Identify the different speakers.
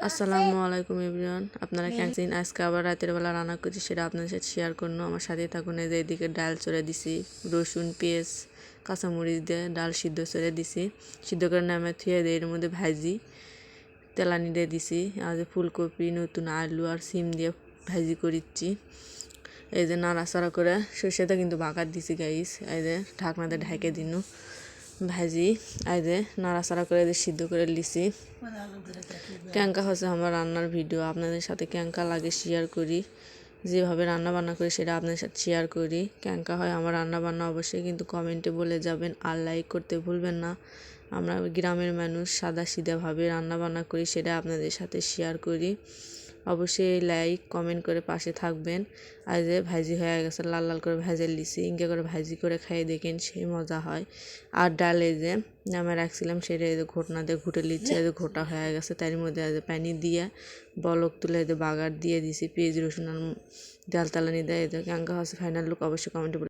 Speaker 1: আসসালামু আলাইকুম এভরিওয়ান, আপনারা কেমন আজকে আবার রাতের বেলা রান্না করছি সেটা আপনাদের সাথে শেয়ার করবো। আমার সাথে থাকুন। এই যে এদিকে ডাল চড়ে দিছি, রসুন পেঁয়াজ কাঁচামরিচ দিয়ে ডাল সিদ্ধ চড়ে দিছি, সিদ্ধ করে নামে থুয়ে দিয়ে এর মধ্যে ভাজি তেলানি দিয়ে দিছি। আর যে ফুলকপি নতুন আলু আর সিম দিয়ে ভাজি করিচ্ছি। এই যে নাড়াচাড়া করে সরষেটা কিন্তু বাগার দিছি গাইস। এই যে ঢাকনা দিয়ে ঢেকে দিনু ভাজি। এই যে নাড়াচাড়া করে সিদ্ধ করে লিছি। ক্যাঙ্কা হচ্ছে আমার রান্নার ভিডিও, আপনাদের সাথে ক্যাঙ্কা লাগে শেয়ার করি, যেভাবে রান্না বান্না করি সেটা আপনাদের সাথে শেয়ার করি। ক্যাঙ্কা হয় আমার রান্না বান্না অবশ্যই কিন্তু কমেন্টে বলে যাবেন, আর লাইক করতে ভুলবেন না। আমরা গ্রামের মানুষ সাদা সিধাভাবে রান্না বান্না করি, সেটা আপনাদের সাথে শেয়ার করি। অবশ্যই লাইক কমেন্ট করে পাশে থাকবেন। আর যে ভাজি হয়ে গেছে, লাল লাল করে ভেজে লিছি, ইনকে করে ভাজি করে খাইয়ে দেখেন সেই মজা হয়। আর ডালে যে নামে রাখছিলাম সেটা ঘটনা দিয়ে ঘুটে লিচ্ছে, ঘোটা হয়ে গেছে, তার মধ্যে পানি দিয়ে বলক তুলে বাগার দিয়ে দিছি, পেঁয়াজ রসুন আর ডাল তালানি দেয়। ক্যাঙ্কা হচ্ছে ফাইনাল লুক অবশ্যই কমেন্টে